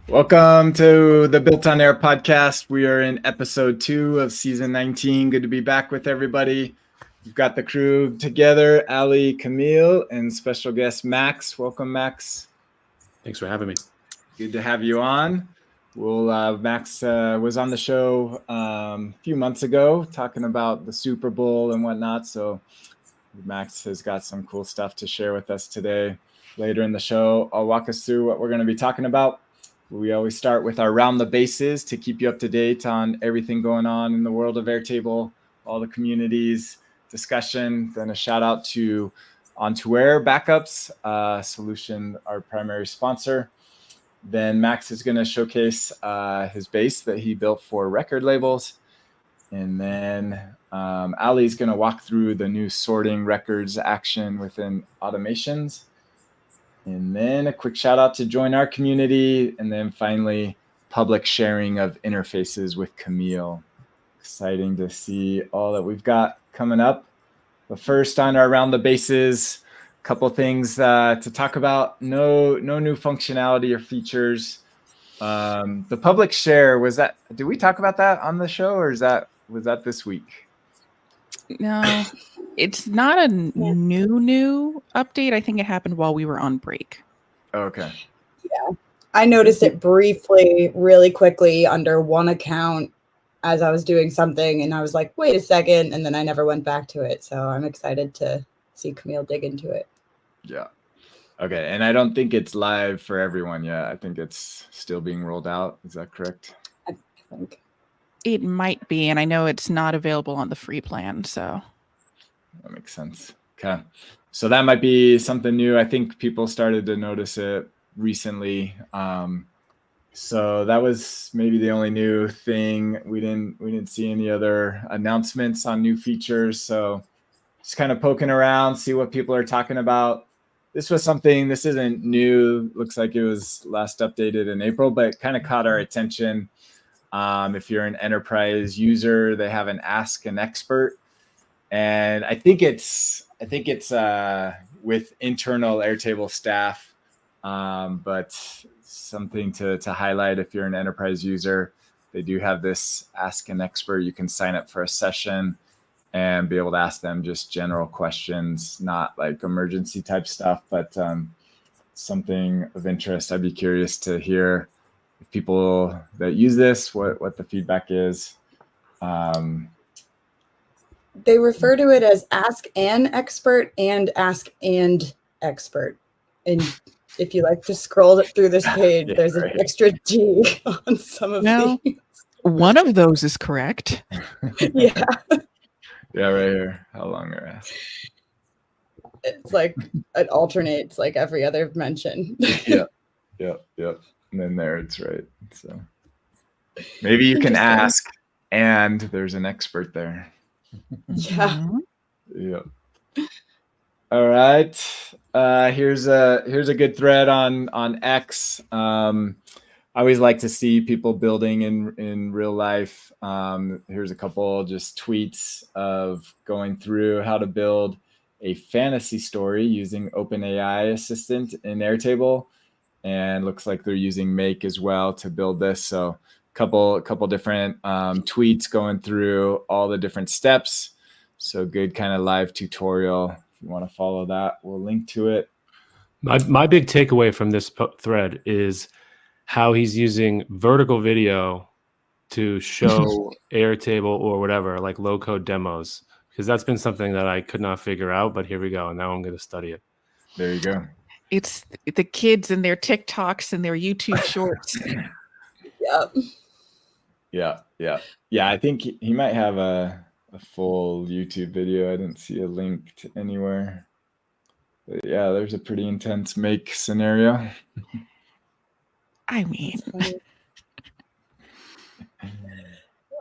Welcome to the Built on Air podcast. We are in episode 2 of season 19. Good to be back with everybody. We've got the crew together, Ali, Camille, and special guest Max. Welcome, Max. Thanks for having me. Good to have you on. Max was on the show a few months ago talking about the Super Bowl and whatnot. So Max has got some cool stuff to share with us today. Later in the show, I'll walk us through what we're going to be talking about. We always start with our Round the Bases to keep you up to date on everything going on in the world of Airtable, all the communities, discussion. Then a shout out to On2Air Backups Solution, our primary sponsor. Then Max is going to showcase his base that he built for record labels. And then Ali's going to walk through the new sorting records action within automations. And then a quick shout out to join our community. And then finally, public sharing of interfaces with Camille. Exciting to see all that we've got coming up. But first on our Round the Bases, a couple things to talk about. No new functionality or features. The public share, did we talk about that on the show or was that this week? No, it's not a new update. I think it happened while we were on break. Okay. Yeah. I noticed it briefly, really quickly under one account as I was doing something, and I was like, wait a second, and then I never went back to it. So I'm excited to see Camille dig into it. Yeah. Okay. And I don't think it's live for everyone yet. I think it's still being rolled out. Is that correct? I think. It might be, and I know it's not available on the free plan, so. That makes sense. Okay. So that might be something new. I think people started to notice it recently. So that was maybe the only new thing. We didn't see any other announcements on new features. So just kind of poking around, see what people are talking about. This isn't new. Looks like it was last updated in April, but it kind of caught our attention. If you're an enterprise user, they have an Ask an Expert. And I think it's with internal Airtable staff, but something to highlight if you're an enterprise user. They do have this Ask an Expert. You can sign up for a session and be able to ask them just general questions, not like emergency type stuff, but something of interest. I'd be curious to hear if people that use this, what the feedback is. They refer to it as Ask an Expert and Ask and Expert. And if you like to scroll through this page, there's an extra G on some of these. One of those is correct. Yeah. Yeah, right here. How long are asked? It's like it alternates like every other mention. Yep. And then there it's right. So maybe you can ask and there's an expert there. Yeah. Yep. All right. Here's a good thread on X. I always like to see people building in real life. Here's a couple just tweets of going through how to build a fantasy story using OpenAI assistant in Airtable. And looks like they're using Make as well to build this. So couple different tweets going through all the different steps. So good kind of live tutorial. If you want to follow that, we'll link to it. My big takeaway from this thread is how he's using vertical video to show Airtable or whatever, like low code demos, because that's been something that I could not figure out, but here we go. And now I'm going to study it. There you go. It's the kids and their TikToks and their YouTube shorts. Yep. Yeah. I think he might have a full YouTube video. I didn't see a link to anywhere. But yeah, there's a pretty intense Make scenario. I mean.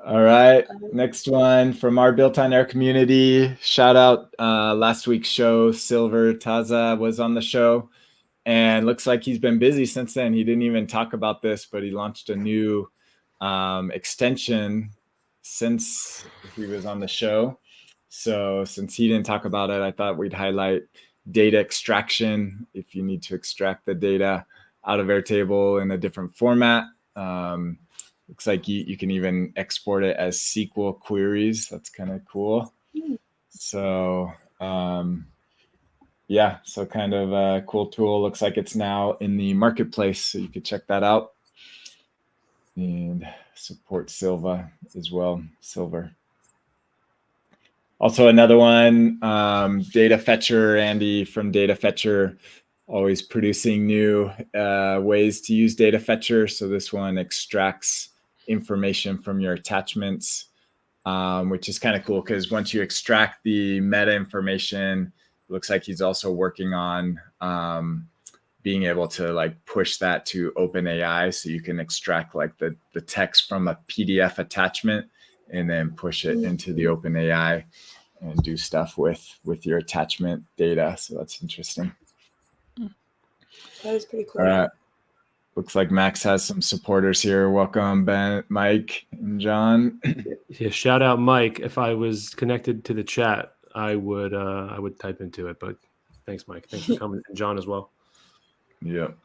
All right. Next one from our Built on Air community. Shout out last week's show. Silver Taza was on the show. And looks like he's been busy since then. He didn't even talk about this, but he launched a new extension since he was on the show. So since he didn't talk about it, I thought we'd highlight data extraction. If you need to extract the data out of Airtable in a different format. Looks like you can even export it as SQL queries. That's kind of cool. So yeah, so kind of a cool tool. Looks like it's now in the marketplace, so you could check that out. And support Silva as well, Silver. Also another one, Data Fetcher, Andy from Data Fetcher, always producing new ways to use Data Fetcher. So this one extracts information from your attachments, which is kind of cool because once you extract the meta information, it looks like he's also working on being able to like push that to OpenAI, so you can extract like the text from a PDF attachment and then push it into the OpenAI and do stuff with your attachment data. So that's interesting. That is pretty cool. All right. Looks like Max has some supporters here. Welcome, Ben, Mike, and John. Yeah, shout out Mike. If I was connected to the chat, I would type into it. But thanks, Mike. Thanks for coming, and John as well. Yep.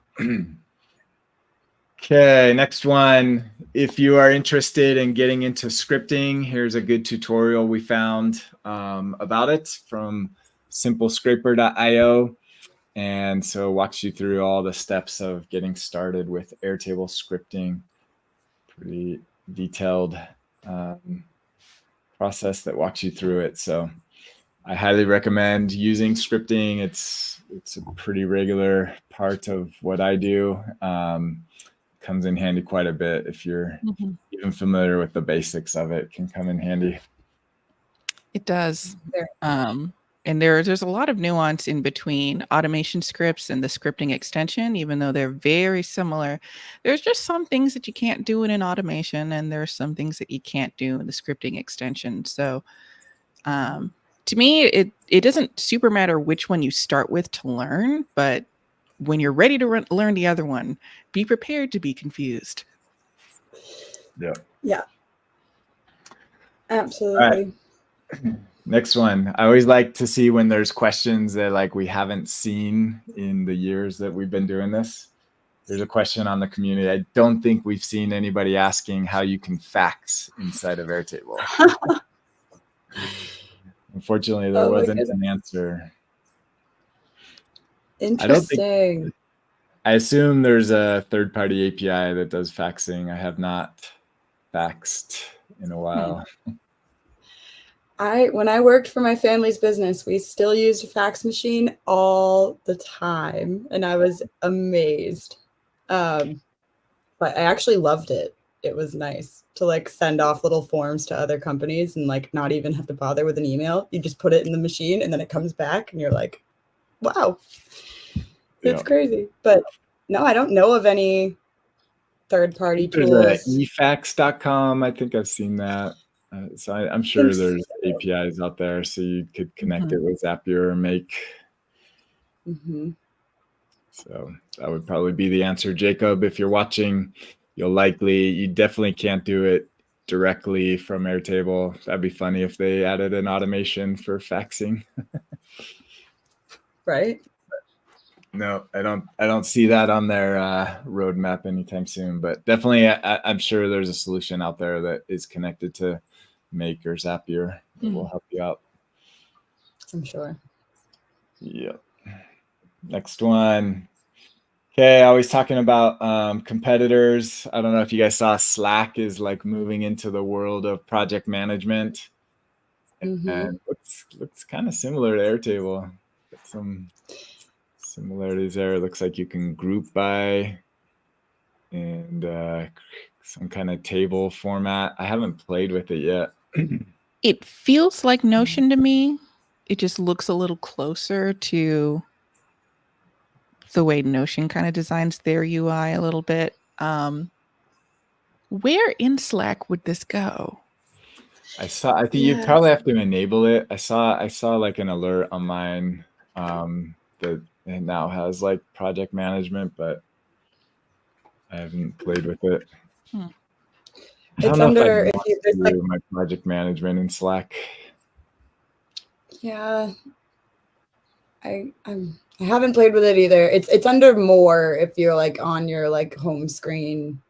Okay, next one. If you are interested in getting into scripting, here's a good tutorial we found about it from simplescraper.io. And so it walks you through all the steps of getting started with Airtable scripting. Pretty detailed process that walks you through it. So I highly recommend using scripting. It's a pretty regular part of what I do. Comes in handy quite a bit if you're even familiar with the basics of it. Can come in handy. It does. And there's a lot of nuance in between automation scripts and the scripting extension, even though they're very similar. There's just some things that you can't do in an automation, and there's some things that you can't do in the scripting extension. So to me, it doesn't super matter which one you start with to learn, but when you're ready to learn the other one, be prepared to be confused. Yeah. Absolutely. Next one. I always like to see when there's questions that like we haven't seen in the years that we've been doing this. There's a question on the community. I don't think we've seen anybody asking how you can fax inside of Airtable. Unfortunately, there wasn't an answer. Interesting. I assume there's a third-party API that does faxing. I have not faxed in a while. When I worked for my family's business, we still used a fax machine all the time, and I was amazed. But I actually loved it. It was nice to like send off little forms to other companies and like not even have to bother with an email. You just put it in the machine and then it comes back and you're like, wow, it's crazy. But no, I don't know of any third-party tools. There's efax.com. I think I've seen that. So I'm sure there's APIs out there, so you could connect it with Zapier or Make. So that would probably be the answer, Jacob. If you're watching, you definitely can't do it directly from Airtable. That'd be funny if they added an automation for faxing. Right? No, I don't see that on their roadmap anytime soon. But definitely, I'm sure there's a solution out there that is connected to Make or Zapier that will help you out. I'm sure. Yep. Next one. Okay, always talking about competitors. I don't know if you guys saw Slack is like moving into the world of project management, and looks kind of similar to Airtable. Got some similarities there. It looks like you can group by and some kind of table format. I haven't played with it yet. It feels like Notion to me. It just looks a little closer to the way Notion kind of designs their UI a little bit. Where in Slack would this go? I think you probably have to enable it. I saw like an alert on mine that it now has like project management, but I haven't played with it. I don't know if I want to do my project management in Slack. Yeah. I'm I haven't played with it either. It's under more if you're like on your like home screen.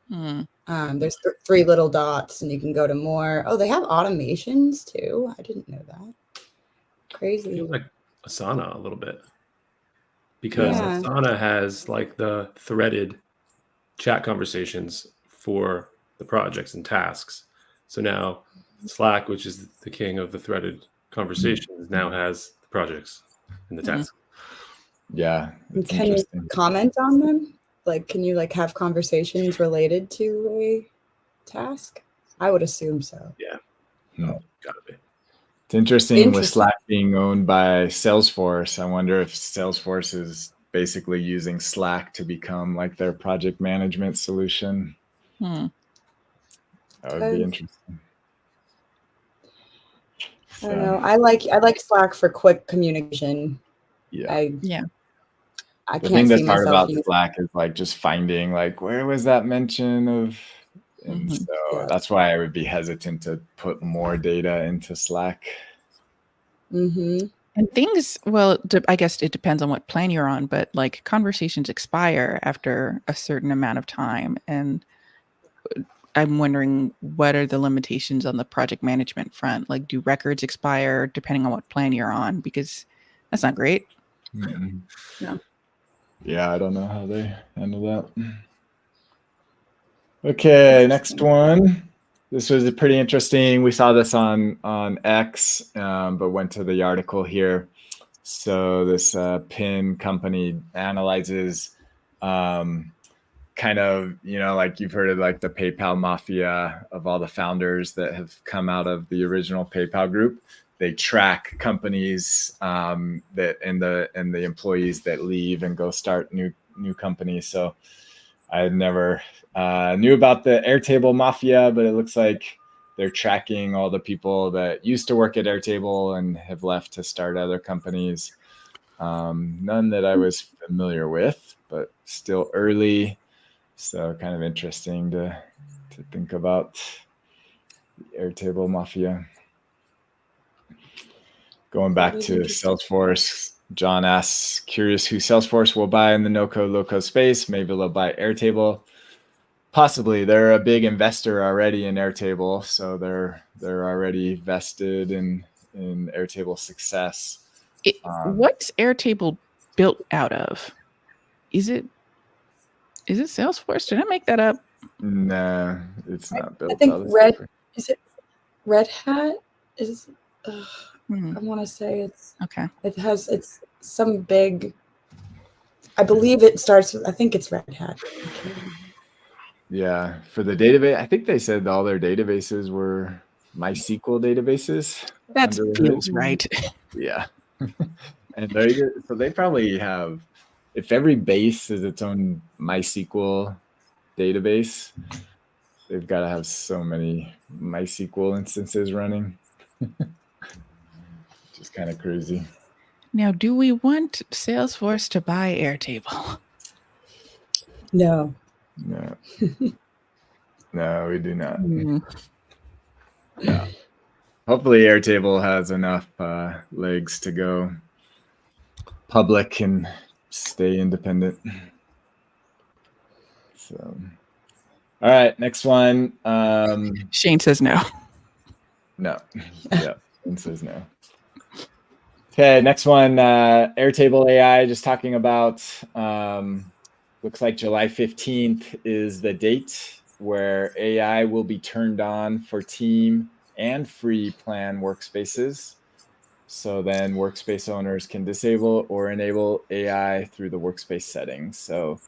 There's 3 little dots and you can go to more. Oh, they have automations too. I didn't know that. Crazy. Feels like Asana a little bit, because Yeah. Asana has like the threaded chat conversations for the projects and tasks. So now Slack, which is the king of the threaded conversations, now has the projects and the tasks. Yeah, it's Can you interesting. comment on them? Like, can you like have conversations related to a task? I would assume so. Yeah. Hmm. Gotta be. It's interesting with Interesting. Slack being owned by Salesforce. I wonder if Salesforce is basically using Slack to become like their project management solution. That would be interesting. I don't know. I like Slack for quick communication. Yeah. I The can't thing see that's hard myself about using. Slack is like just finding like where was that mention of, and so that's why I would be hesitant to put more data into Slack. And things, well, I guess it depends on what plan you're on, but like conversations expire after a certain amount of time. And I'm wondering, what are the limitations on the project management front? Like, do records expire depending on what plan you're on? Because that's not great. No. Yeah, I don't know how they handle that. Okay, next one. This was pretty interesting. We saw this on X, but went to the article here. So this pin company analyzes kind of, like you've heard of like the PayPal mafia of all the founders that have come out of the original PayPal group. They track companies that and the employees that leave and go start new companies. So I never knew about the Airtable mafia, but it looks like they're tracking all the people that used to work at Airtable and have left to start other companies. None that I was familiar with, but still early. So kind of interesting to think about the Airtable mafia. Going back to Salesforce, John asks, curious who Salesforce will buy in the no-code, low-code space. Maybe they'll buy Airtable. Possibly. They're a big investor already in Airtable, so they're already vested in Airtable success. What's Airtable built out of? Is it Salesforce? Did I make that up? No, it's not built. I think is it Red Hat? I want to say it's okay. It's some big. I believe it starts with. I think it's Red Hat. Yeah, for the database, I think they said all their databases were MySQL databases. That feels right. Yeah, and so they probably have. If every base is its own MySQL database, they've got to have so many MySQL instances running. Just kind of crazy. Now, do we want Salesforce to buy Airtable? No. No. No, we do not. Yeah. Hopefully Airtable has enough legs to go public and stay independent. So, all right, next one. Shane says no. No. Yeah, Shane says no. Okay, next one. Airtable AI, just talking about, looks like July 15th is the date where AI will be turned on for team and free plan workspaces. So then workspace owners can disable or enable AI through the workspace settings. So,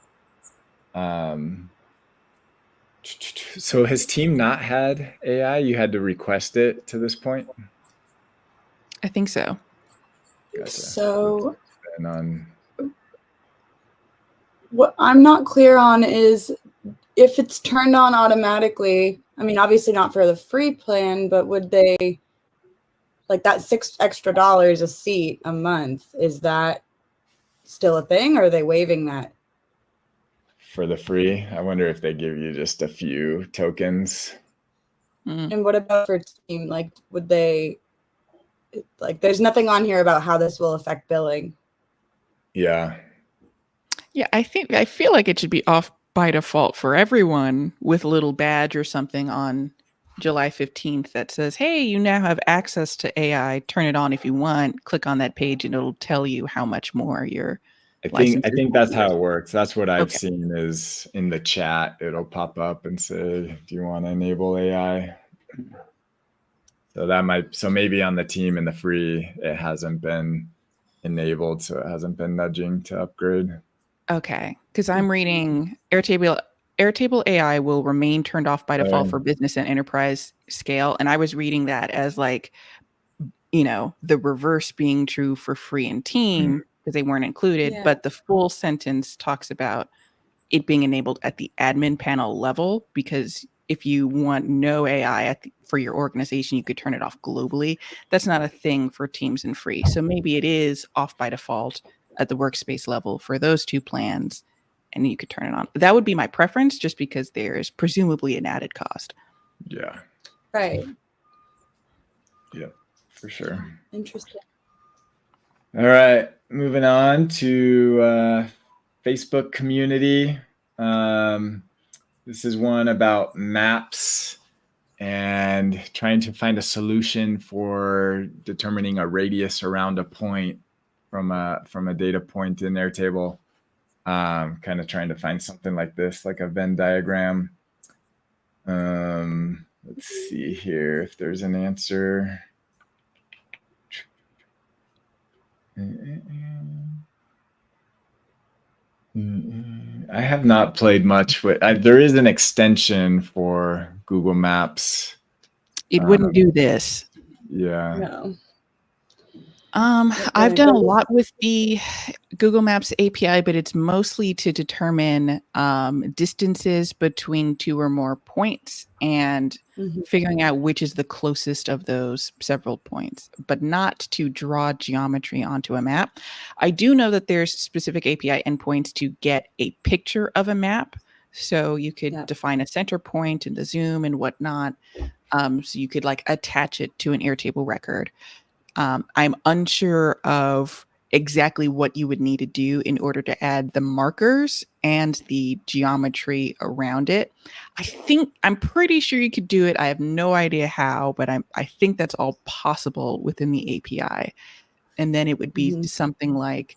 so has team not had AI? You had to request it to this point? I think so. Gotcha. So what I'm not clear on is if it's turned on automatically. I mean, obviously not for the free plan, but would they like that $6 extra a seat a month? Is that still a thing, or are they waiving that? For the free? I wonder if they give you just a few tokens. And what about for team? Like, would they? Like, there's nothing on here about how this will affect billing. Yeah. Yeah, I feel like it should be off by default for everyone with a little badge or something on July 15th that says, "Hey, you now have access to AI. Turn it on if you want. Click on that page and it'll tell you how much more your license I is think that's how it works. That's what I've Okay. seen is in the chat, it'll pop up and say, do you want to enable AI? So maybe on the team in the free, it hasn't been enabled. So it hasn't been nudging to upgrade. Okay, because I'm reading Airtable AI will remain turned off by default for business and enterprise scale. And I was reading that as like, the reverse being true for free and team because they weren't included. Yeah. But the full sentence talks about it being enabled at the admin panel level, because if you want no AI for your organization, you could turn it off globally. That's not a thing for teams and free. So maybe it is off by default at the workspace level for those two plans, and you could turn it on. That would be my preference, just because there's presumably an added cost. Yeah. Right. Yeah, for sure. Interesting. All right, moving on to Facebook community. This is one about maps and trying to find a solution for determining a radius around a point from a data point in Airtable. Kind of trying to find something like this, like a Venn diagram. Let's see here if there's an answer. I have not played much with. There is an extension for Google Maps. It wouldn't do this. Yeah. No. I've done a lot with the Google Maps API, but it's mostly to determine distances between two or more points and figuring out which is the closest of those several points, but not to draw geometry onto a map. I do know that there's specific API endpoints to get a picture of a map. So you could define a center point and the zoom and whatnot. So you could like attach it to an Airtable record. I'm unsure of exactly what you would need to do in order to add the markers and the geometry around it. I'm pretty sure you could do it. I have no idea how, but I think that's all possible within the API. And then it would be something like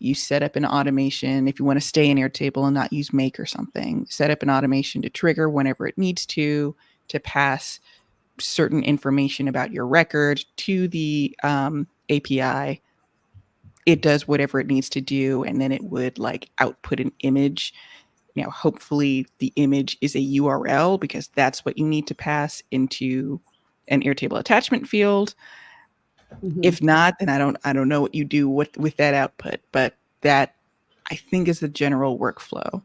you set up an automation if you want to stay in Airtable and not use Make or something. Set up an automation to trigger whenever it needs to pass certain information about your record to the API. It does whatever it needs to do, and then it would like output an image. Hopefully the image is a URL, because that's what you need to pass into an Airtable attachment field. If not, then I don't know what you do with that output, but that I think is the general workflow.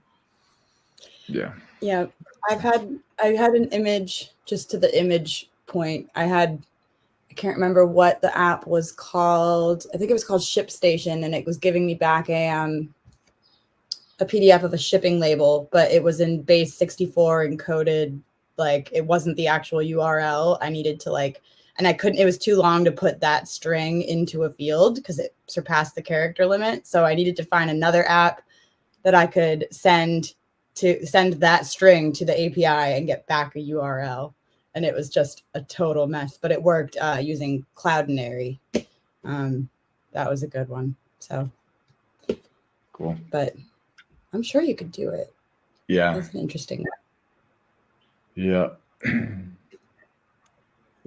Yeah. Yeah. I had an image just to the image point. I can't remember what the app was called. I think it was called ShipStation, and it was giving me back a PDF of a shipping label, but it was in base 64 encoded. Like it wasn't the actual URL. I needed to and I couldn't, it was too long to put that string into a field because it surpassed the character limit. So I needed to find another app that I could send that string to the API and get back a URL. And it was just a total mess, but it worked using BuiltOnAir. That was a good one. So cool. But I'm sure you could do it. Yeah. That's an interesting one. Yeah.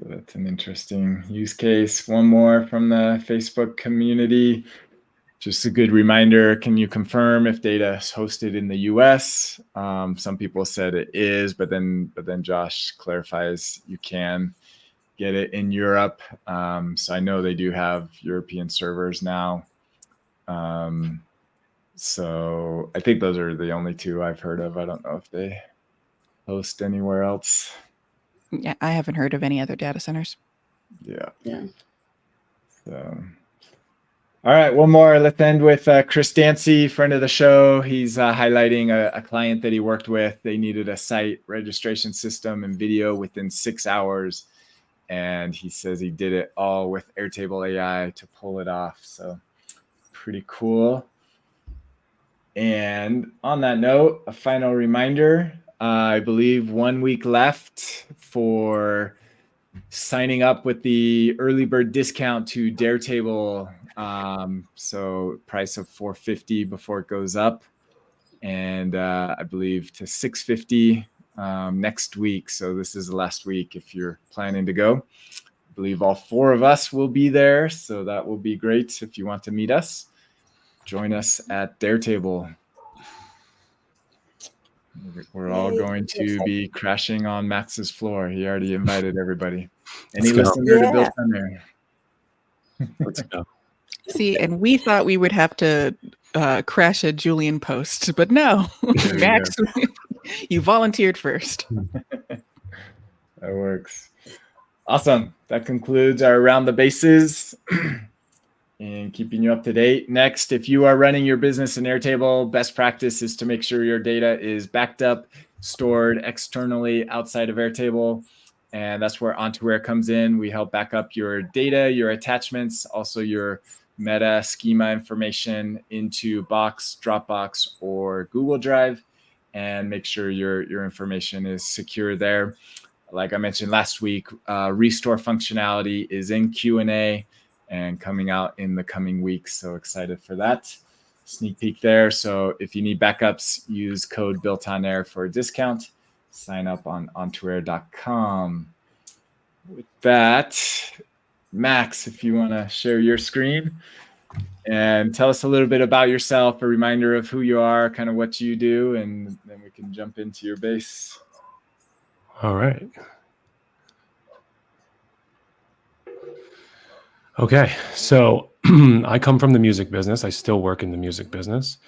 So that's an interesting use case. One more from the Facebook community. Just a good reminder, can you confirm if data is hosted in the US? Some people said it is, but then Josh clarifies you can get it in Europe. So I know they do have European servers now. So I think those are the only two I've heard of. I don't know if they host anywhere else. Yeah, I haven't heard of any other data centers. Yeah. Yeah. So, all right, one more. Let's end with Chris Dancy, friend of the show. He's highlighting a client that he worked with. They needed a site registration system and video within 6 hours. And he says he did it all with Airtable AI to pull it off. So pretty cool. And on that note, a final reminder, I believe 1 week left for signing up with the early bird discount to Daretable. So price of $450 before it goes up. And I believe to $650 next week. So this is the last week if you're planning to go. I believe all 4 of us will be there. So that will be great. If you want to meet us, join us at Daretable. We're all going to be crashing on Max's floor. He already invited everybody. Any listener to BuiltOnAir? Let's go. See, and we thought we would have to crash a Julian post, but no, Max, you volunteered first. That works. Awesome. That concludes our Around the Bases and keeping you up to date. Next, if you are running your business in Airtable, best practice is to make sure your data is backed up, stored externally outside of Airtable. And that's where OnToAir comes in. We help back up your data, your attachments, also your meta schema information into Box, Dropbox, or Google Drive, and make sure your information is secure there. Like I mentioned last week, restore functionality is in Q&A and coming out in the coming weeks. So excited for that. Sneak peek there. So if you need backups, use code BuiltOnAir for a discount. Sign up on ontoair.com. With that, Max, if you want to share your screen and tell us a little bit about yourself, a reminder of who you are, kind of what you do, and then we can jump into your base. All right. Okay, so I come from the music business. I still work in the music business.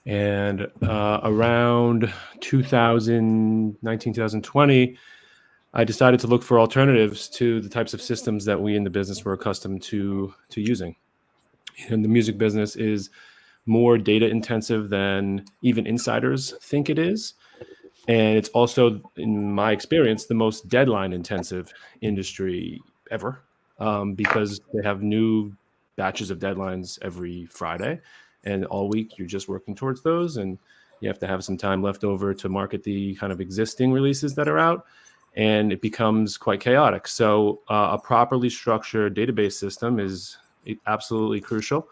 And around 2019, 2020, I decided to look for alternatives to the types of systems that we in the business were accustomed to using. And the music business is more data intensive than even insiders think it is. And it's also, in my experience, the most deadline intensive industry ever. Because they have new batches of deadlines every Friday, and all week you're just working towards those, and you have to have some time left over to market the kind of existing releases that are out, and it becomes quite chaotic. So a properly structured database system is absolutely crucial.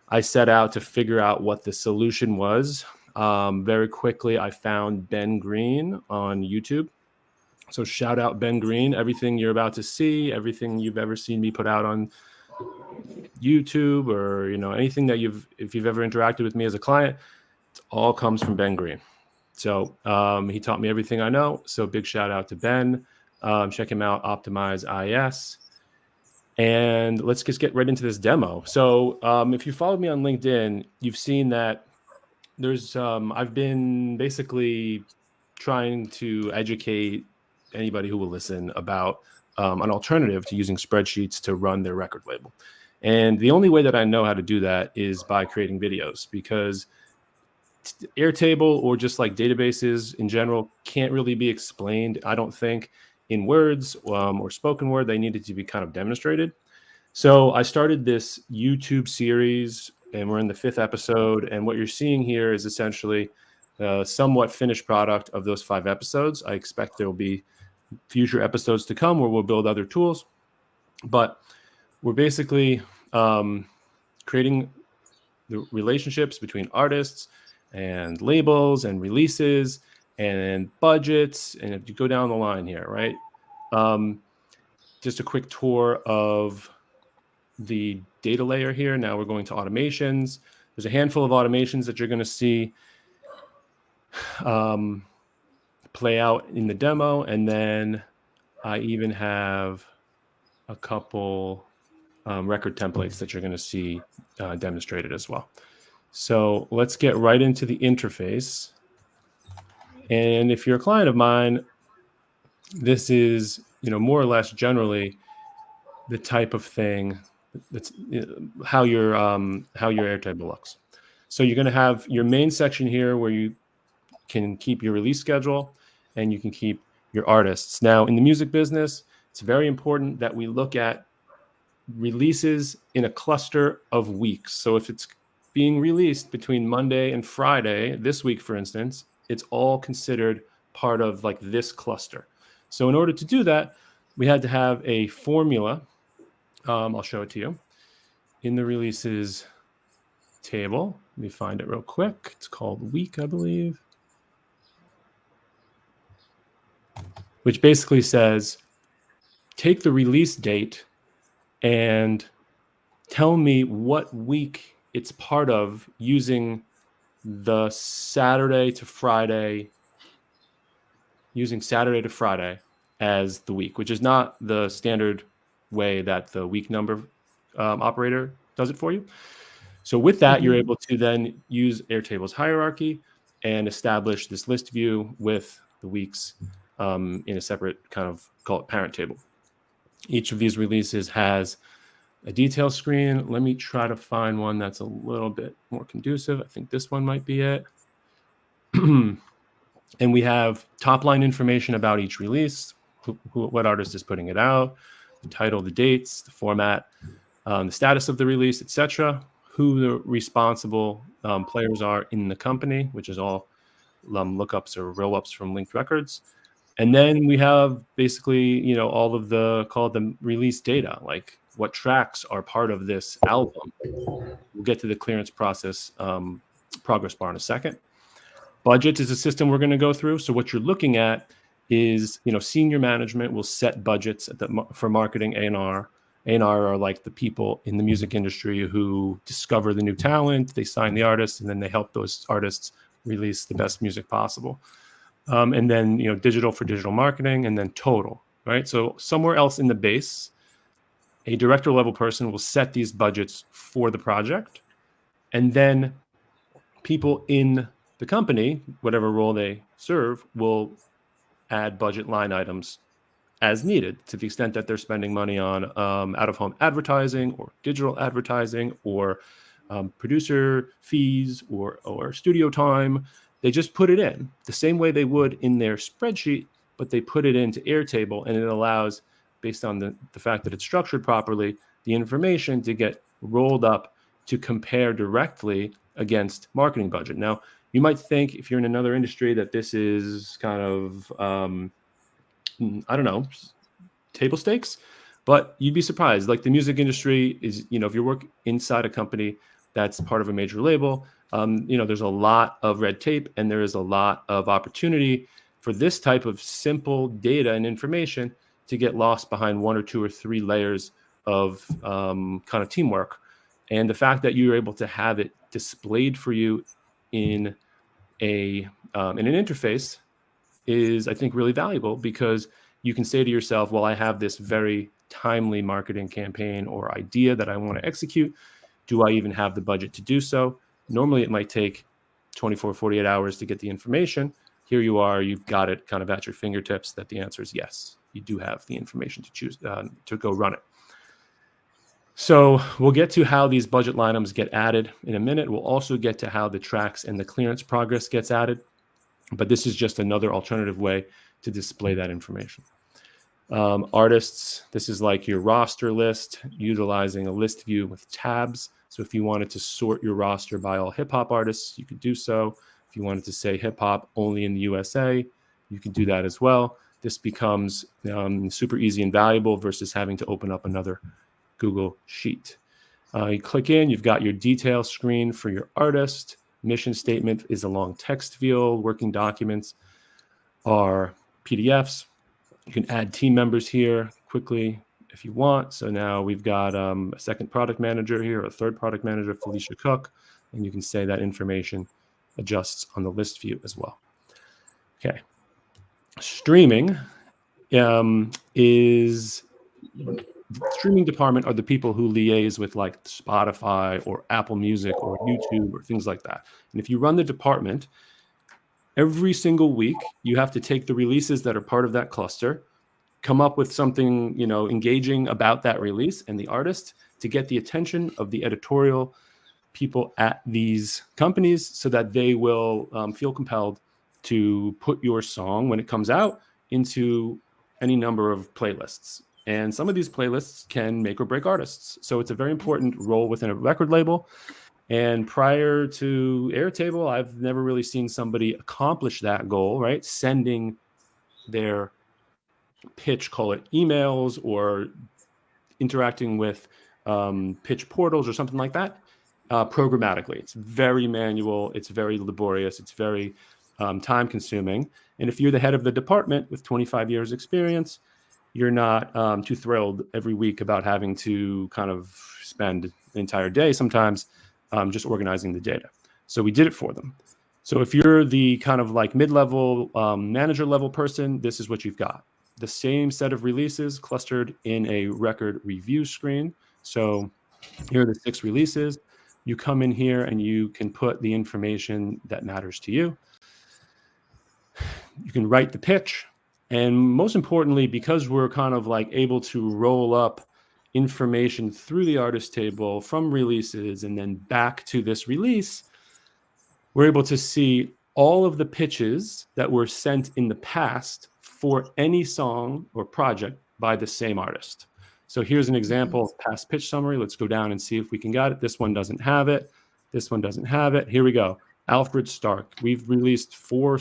I set out to figure out what the solution was. Very quickly, I found Ben Green on YouTube. So shout out Ben Green. Everything you're about to see, everything you've ever seen me put out on YouTube, or anything that if you've ever interacted with me as a client, it all comes from Ben Green. So he taught me everything I know. So big shout out to Ben. Check him out, Optimize IS. And let's just get right into this demo. So if you followed me on LinkedIn, you've seen that there's I've been basically trying to educate anybody who will listen about an alternative to using spreadsheets to run their record label. And the only way that I know how to do that is by creating videos, because Airtable, or just like databases in general, can't really be explained, I don't think, in words or spoken word. They needed to be kind of demonstrated. So I started this YouTube series, and we're in the 5th episode. And what you're seeing here is essentially a somewhat finished product of those 5 episodes. I expect there will be future episodes to come where we'll build other tools, but we're basically creating the relationships between artists and labels and releases and budgets. And if you go down the line here, right? Just a quick tour of the data layer here. Now we're going to automations. There's a handful of automations that you're going to see play out in the demo, and then I even have a couple record templates that you're going to see demonstrated as well. So let's get right into the interface. And if you're a client of mine, this is more or less generally the type of thing that's how your Airtable looks. So you're going to have your main section here where you can keep your release schedule and you can keep your artists. Now, in the music business, it's very important that we look at releases in a cluster of weeks. So if it's being released between Monday and Friday, this week, for instance, it's all considered part of like this cluster. So in order to do that, we had to have a formula. I'll show it to you in the releases table. Let me find it real quick. It's called week, I believe, which basically says, take the release date and tell me what week it's part of using the Saturday to Friday as the week, which is not the standard way that the week number operator does it for you. So with that, you're able to then use Airtable's hierarchy and establish this list view with the weeks in a separate kind of, call it parent table. Each of these releases has a detail screen. Let me try to find one that's a little bit more conducive. I think this one might be it. And we have top line information about each release, what artist is putting it out, the title, the dates, the format, the status of the release, etc., who the responsible players are in the company, which is all lookups or roll-ups from linked records. And then we have basically, all of the, call it the release data, like what tracks are part of this album. We'll get to the clearance process progress bar in a second. Budget is a system we're going to go through. So what you're looking at is, senior management will set budgets for marketing A&R. A&R are like the people in the music industry who discover the new talent, they sign the artists, and then they help those artists release the best music possible. And then, digital for digital marketing, and then total, right? So somewhere else in the base, a director level person will set these budgets for the project. And then people in the company, whatever role they serve, will add budget line items as needed to the extent that they're spending money on out-of-home advertising or digital advertising or producer fees or studio time. They just put it in the same way they would in their spreadsheet, but they put it into Airtable, and it allows, based on the fact that it's structured properly, the information to get rolled up to compare directly against marketing budget. Now, you might think if you're in another industry that this is kind of, I don't know, table stakes, but you'd be surprised. Like the music industry is, if you work inside a company that's part of a major label, there's a lot of red tape and there is a lot of opportunity for this type of simple data and information to get lost behind one or two or three layers of kind of teamwork. And the fact that you're able to have it displayed for you in an interface is, I think, really valuable, because you can say to yourself, well, I have this very timely marketing campaign or idea that I want to execute. Do I even have the budget to do so? Normally, it might take 24, 48 hours to get the information. Here you are, you've got it kind of at your fingertips that the answer is yes. You do have the information to choose to go run it. So we'll get to how these budget line items get added in a minute. We'll also get to how the tracks and the clearance progress gets added. But this is just another alternative way to display that information. Artists, this is like your roster list, utilizing a list view with tabs. So if you wanted to sort your roster by all hip hop artists, you could do so. If you wanted to say hip hop only in the USA, you can do that as well. This becomes super easy and valuable versus having to open up another Google Sheet. You click in, you've got your detail screen for your artist. Mission statement is a long text field. Working documents are PDFs. You can add team members here quickly if you want. So now we've got a second product manager here, a third product manager, Felicia Cook, and you can say that information adjusts on the list view as well. Okay. Streaming is the streaming department are the people who liaise with like Spotify or Apple Music or YouTube or things like that. And if you run the department, every single week you have to take the releases that are part of that cluster, come up with something, engaging about that release and the artist to get the attention of the editorial people at these companies so that they will feel compelled to put your song when it comes out into any number of playlists. And some of these playlists can make or break artists. So it's a very important role within a record label. And prior to Airtable, I've never really seen somebody accomplish that goal, right? Sending their pitch, call it emails, or interacting with pitch portals or something like that, programmatically. It's very manual. It's very laborious. It's very time consuming. And if you're the head of the department with 25 years experience, you're not too thrilled every week about having to kind of spend the entire day sometimes just organizing the data. So we did it for them. So if you're the kind of like mid-level manager level person, this is what you've got. The same set of releases clustered in a record review screen. So here are the 6 releases. You come in here and you can put the information that matters to you. You can write the pitch. And most importantly, because we're kind of like able to roll up information through the artist table from releases and then back to this release, we're able to see all of the pitches that were sent in the past for any song or project by the same artist. So here's an example of past pitch summary. Let's go down and see if we can get it. This one doesn't have it. This one doesn't have it. Here we go. Alfred Stark. We've released 4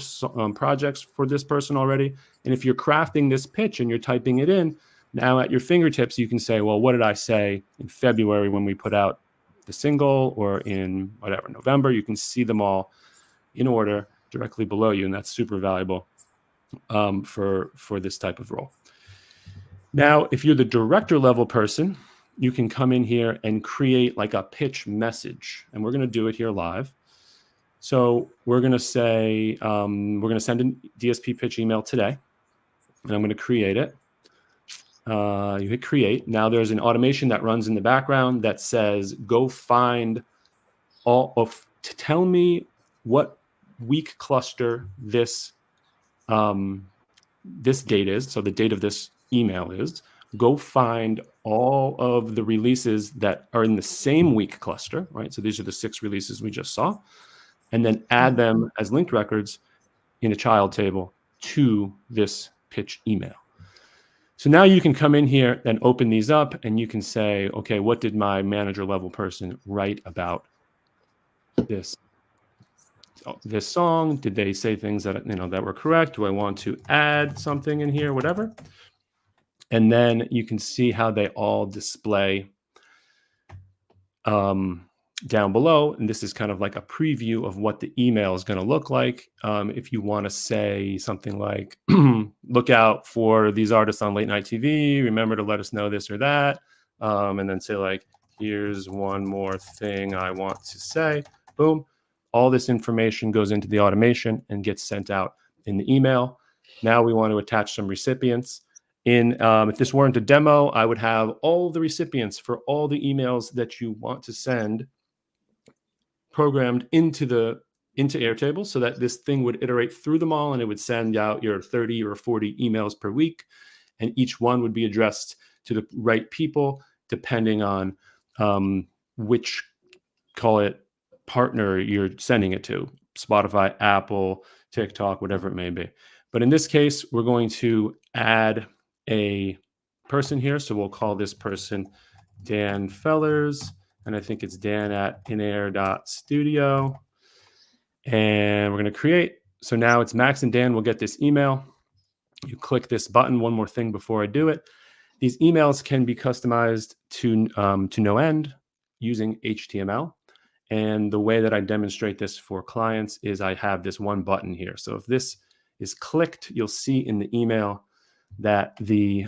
projects for this person already. And if you're crafting this pitch and you're typing it in, now at your fingertips, you can say, well, what did I say in February when we put out the single, or in whatever, November? You can see them all in order directly below you. And that's super valuable for this type of role. Now, if you're the director level person, you can come in here and create like a pitch message. And we're going to do it here live. So we're going to say, we're going to send a DSP pitch email today. And I'm going to create it. You hit create. Now there's an automation that runs in the background that says, go find to tell me what week cluster this date is. So the date of this email is. Go find all of the releases that are in the same week cluster, right? So these are the 6 releases we just saw. And then add them as linked records in a child table to this pitch email. So now you can come in here and open these up and you can say, okay, what did my manager level person write about this song? Did they say things that, that were correct? Do I want to add something in here, whatever? And then you can see how they all display down below. And this is kind of like a preview of what the email is going to look like. If you want to say something like, look out for these artists on late night TV, remember to let us know this or that. And then say like, here's one more thing I want to say. Boom. All this information goes into the automation and gets sent out in the email. Now we want to attach some recipients. If this weren't a demo, I would have all the recipients for all the emails that you want to send programmed into Airtable, so that this thing would iterate through them all and it would send out your 30 or 40 emails per week. And each one would be addressed to the right people, depending on which, call it, partner you're sending it to, Spotify, Apple, TikTok, whatever it may be. But in this case, we're going to add a person here. So we'll call this person Dan Fellers. And I think it's Dan at inair.studio. And we're going to create. So now it's Max and Dan will get this email. You click this button. One more thing before I do it. These emails can be customized to no end using HTML. And the way that I demonstrate this for clients is I have this one button here. So if this is clicked, you'll see in the email that the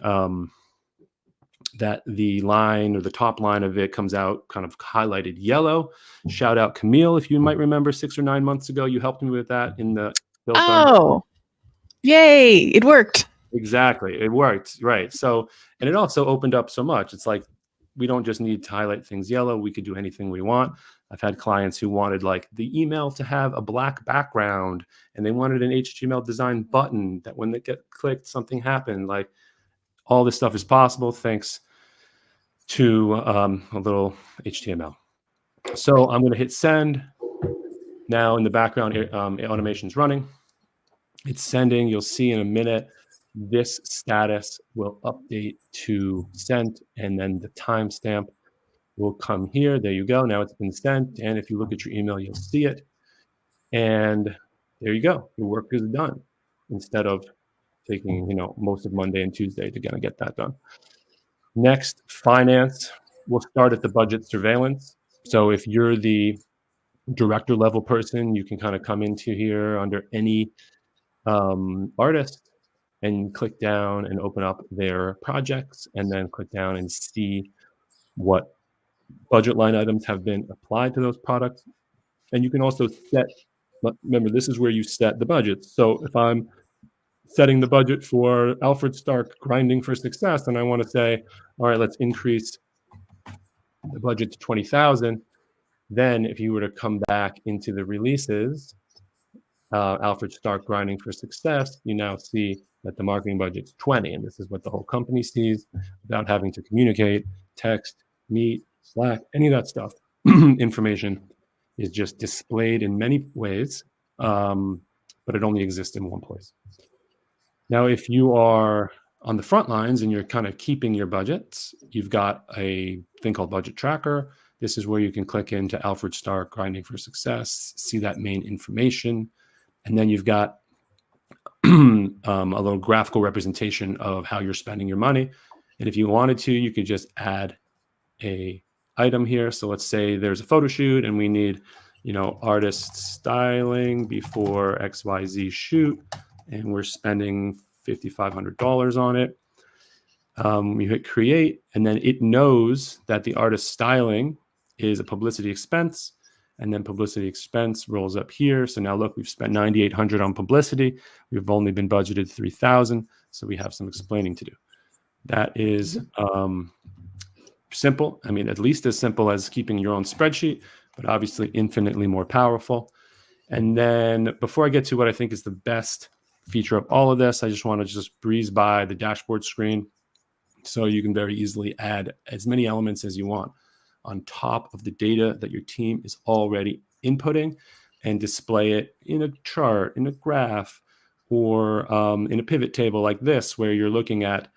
line or the top line of it comes out kind of highlighted yellow. Shout out Camille, if you might remember 6 or 9 months ago, you helped me with that in the Oh, yay, it worked. Exactly, it worked, right? So, and it also opened up so much. It's like we don't just need to highlight things yellow. We could do anything we want. I've had clients who wanted like the email to have a black background and they wanted an HTML design button that when they get clicked, something happened. Like all this stuff is possible thanks to a little HTML. So I'm going to hit send. Now in the background, automation is running. It's sending. You'll see in a minute, this status will update to sent, and then the timestamp will come here. There you go. Now it's been sent. And if you look at your email, you'll see it. And there you go. Your work is done instead of taking, most of Monday and Tuesday to kind of get that done. Next, finance. We'll start at the budget surveillance. So if you're the director level person, you can kind of come into here under any artist and click down and open up their projects, and then click down and see what budget line items have been applied to those products. And you can also set, remember, this is where you set the budget. So if I'm setting the budget for Alfred Stark Grinding for Success, and I want to say, all right, let's increase the budget to 20,000. Then if you were to come back into the releases, Alfred Stark Grinding for Success, you now see that the marketing budget's 20, and this is what the whole company sees without having to communicate, text, meet, Slack, any of that stuff. Information is just displayed in many ways, but it only exists in one place. Now, if you are on the front lines and you're kind of keeping your budgets, you've got a thing called Budget Tracker. This is where you can click into Alfred Stark Grinding for Success, see that main information, and then you've got a little graphical representation of how you're spending your money. And if you wanted to, you could just add a item here. So let's say there's a photo shoot and we need, artist styling before XYZ shoot, and we're spending $5,500 on it. You hit create, and then it knows that the artist styling is a publicity expense, and then publicity expense rolls up here. So now look, we've spent $9,800 on publicity. We've only been budgeted $3,000, so we have some explaining to do. That is simple. I mean, at least as simple as keeping your own spreadsheet, but obviously infinitely more powerful. And then before I get to what I think is the best feature of all of this, I just want to just breeze by the dashboard screen so you can very easily add as many elements as you want on top of the data that your team is already inputting and display it in a chart, in a graph, or in a pivot table like this, where you're looking at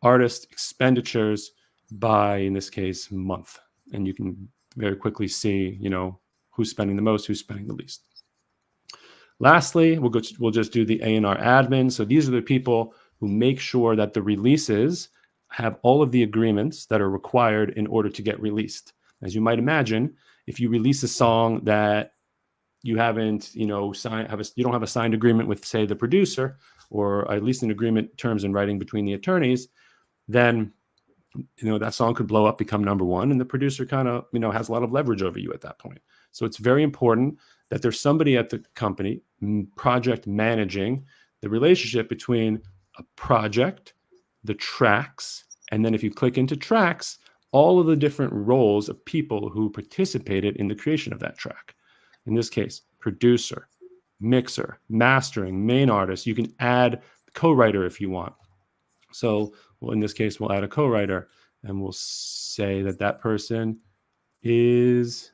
artist expenditures by, in this case, month. And you can very quickly see, who's spending the most, who's spending the least. Lastly, we'll just do the A&R admin. So these are the people who make sure that the releases have all of the agreements that are required in order to get released. As you might imagine, if you release a song that you haven't, you don't have a signed agreement with, say, the producer, or at least an agreement, terms in writing between the attorneys, then that song could blow up, become number one, and the producer kind of, has a lot of leverage over you at that point. So it's very important that there's somebody at the company, project managing the relationship between a project, the tracks, and then if you click into tracks, all of the different roles of people who participated in the creation of that track. In this case, producer, mixer, mastering, main artist. You can add co-writer if you want. So in this case, we'll add a co-writer, and we'll say that person is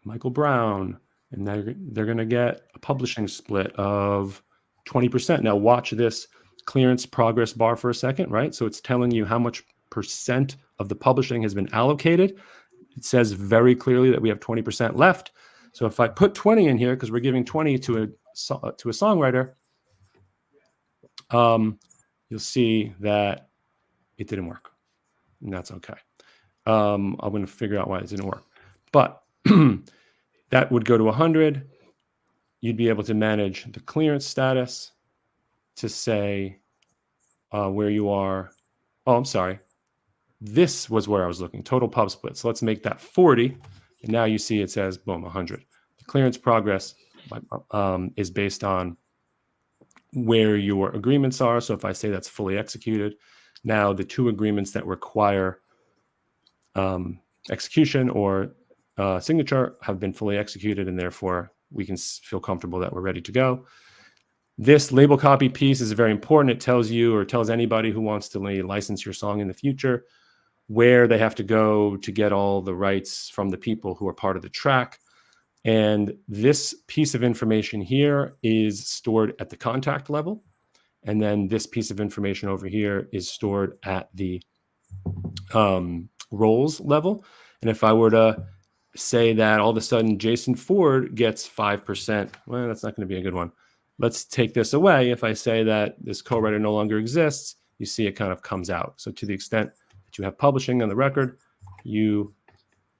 Michael Brown, and they're going to get a publishing split of 20%. Now watch this clearance progress bar for a second, right? So it's telling you how much percent of the publishing has been allocated. It says very clearly that we have 20% left. So if I put 20 in here, because we're giving 20 to a songwriter, you'll see that it didn't work, and that's okay. I'm going to figure out why it didn't work, but that would go to 100. You'd be able to manage the clearance status to say where you are. Oh, I'm sorry. This was where I was looking, total pub split. So let's make that 40. And now you see it says, boom, 100. The clearance progress is based on where your agreements are. So if I say that's fully executed, now the two agreements that require execution or signature have been fully executed, and therefore we can feel comfortable that we're ready to go. This label copy piece is very important. It tells you, or tells anybody who wants to license your song in the future, where they have to go to get all the rights from the people who are part of the track. And this piece of information here is stored at the contact level. And then this piece of information over here is stored at the roles level. And if I were to say that all of a sudden Jason Ford gets 5%, well, that's not going to be a good one. Let's take this away. If I say that this co-writer no longer exists, you see it kind of comes out. So to the extent that you have publishing on the record, you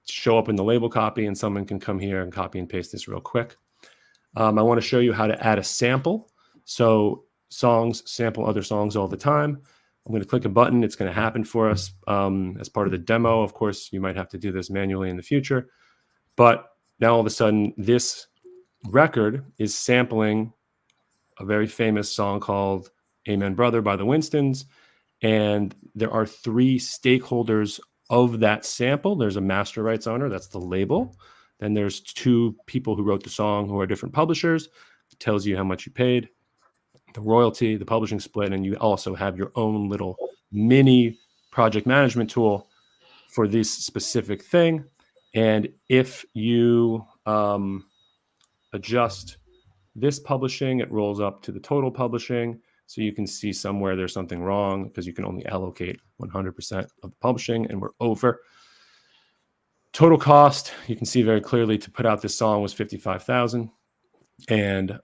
show up in the label copy, and someone can come here and copy and paste this real quick. I want to show you how to add a sample. So songs sample other songs all the time. I'm going to click a button. It's going to happen for us as part of the demo. Of course, you might have to do this manually in the future. But now all of a sudden, this record is sampling a very famous song called Amen Brother by the Winstons. And there are 3 stakeholders of that sample. There's a master rights owner, that's the label. Then there's 2 people who wrote the song who are different publishers. It tells you how much you paid, the royalty, the publishing split, and you also have your own little mini project management tool for this specific thing. And if you adjust this publishing, it rolls up to the total publishing. So you can see somewhere there's something wrong because you can only allocate 100% of the publishing, and we're over. Total cost, you can see very clearly to put out this song was $55,000. And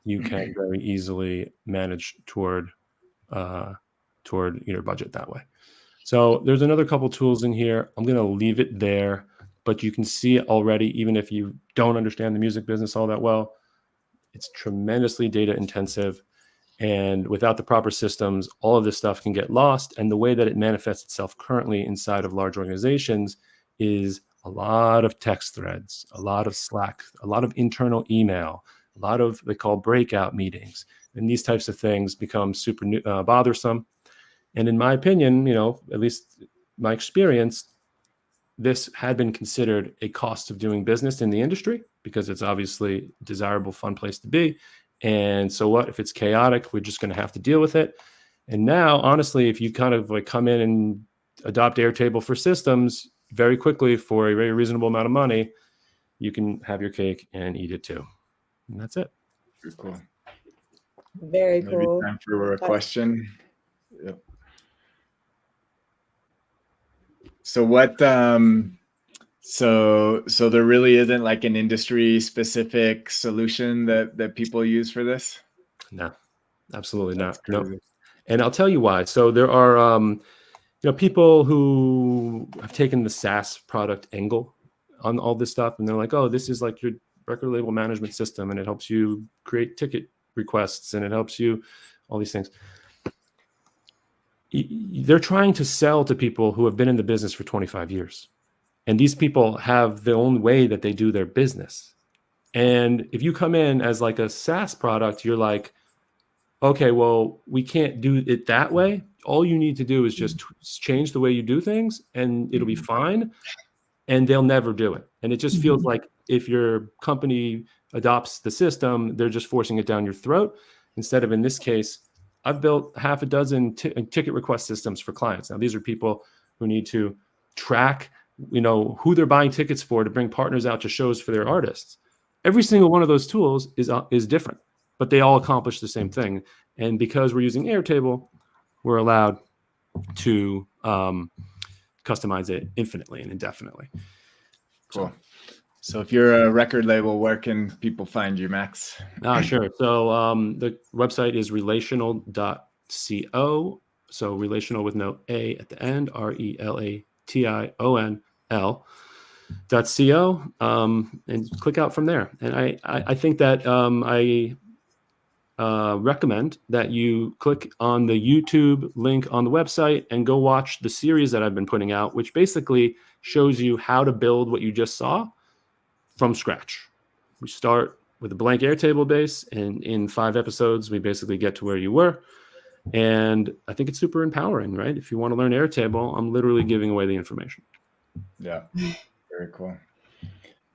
you can very easily manage toward your budget that way. So there's another couple tools in here. I'm going to leave it there, but you can see already, even if you don't understand the music business all that well, it's tremendously data intensive. And without the proper systems, all of this stuff can get lost. And the way that it manifests itself currently inside of large organizations is a lot of text threads, a lot of Slack, a lot of internal email, a lot of they call breakout meetings. And these types of things become super bothersome. And in my opinion, at least my experience, this had been considered a cost of doing business in the industry because it's obviously a desirable, fun place to be. And so what if it's chaotic? We're just going to have to deal with it. And now, honestly, if you kind of like come in and adopt Airtable for systems very quickly for a very reasonable amount of money, you can have your cake and eat it too. And that's it. Very cool. Very Maybe cool. time for a question. Yep. So what? So there really isn't like an industry specific solution that people use for this? No, absolutely not. That's crazy. No. And I'll tell you why. So there are people who have taken the SaaS product angle on all this stuff, and they're like, oh, this is like your record label management system, and it helps you create ticket requests, and it helps you all these things. They're trying to sell to people who have been in the business for 25 years. And these people have their own way that they do their business. And if you come in as like a SaaS product, you're like, okay, well, we can't do it that way. All you need to do is just change the way you do things and it'll be fine. And they'll never do it. And it just feels like if your company adopts the system, they're just forcing it down your throat. Instead of, in this case, I've built half a dozen ticket request systems for clients. Now, these are people who need to track who they're buying tickets for to bring partners out to shows for their artists. Every single one of those tools is different, but they all accomplish the same thing. And because we're using Airtable, we're allowed to customize it infinitely and indefinitely. Cool. So if you're a record label, where can people find you, Max? Sure. So the website is relational.co. So relational with no A at the end, relational.co, and click out from there. And I think that I recommend that you click on the YouTube link on the website and go watch the series that I've been putting out, which basically shows you how to build what you just saw from scratch. We start with a blank Airtable base, and in 5 episodes, we basically get to where you were. And I think it's super empowering, right? If you want to learn Airtable, I'm literally giving away the information. Yeah, very cool.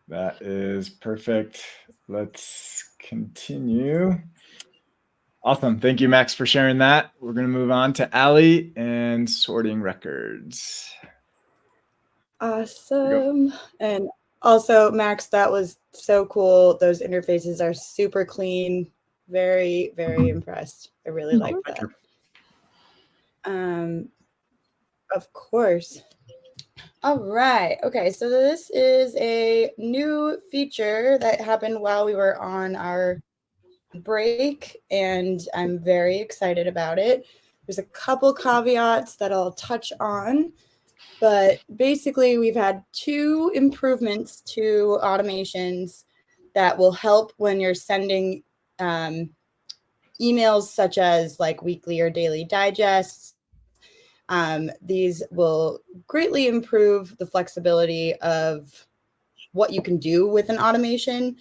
That is perfect. Let's continue. Awesome. Thank you, Max, for sharing that. We're going to move on to Allie and sorting records. Awesome. And also, Max, that was so cool. Those interfaces are super clean. Very, very impressed. I really like that. Of course. All right. Okay. So this is a new feature that happened while we were on our break, and I'm very excited about it. There's a couple caveats that I'll touch on, but basically we've had 2 improvements to automations that will help when you're sending emails such as like weekly or daily digests. These will greatly improve the flexibility of what you can do with an automation.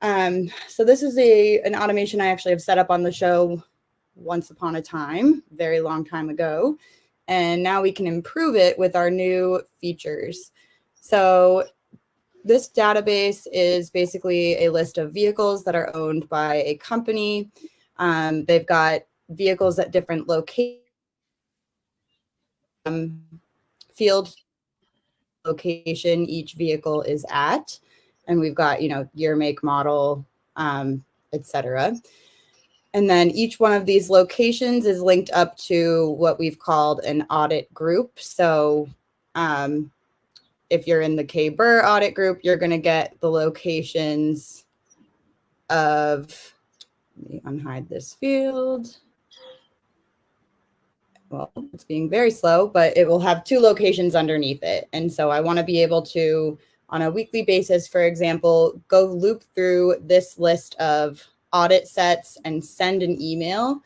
So this is an automation I actually have set up on the show once upon a time, very long time ago. And now we can improve it with our new features. So this database is basically a list of vehicles that are owned by a company. They've got vehicles at different locations. Field location each vehicle is at, and we've got, year, make, model, etc. And then each one of these locations is linked up to what we've called an audit group. So if you're in the K Burr audit group, you're going to get the locations of, let me unhide this field. Well, it's being very slow, but it will have 2 locations underneath it. And so I want to be able to, on a weekly basis, for example, go loop through this list of audit sets and send an email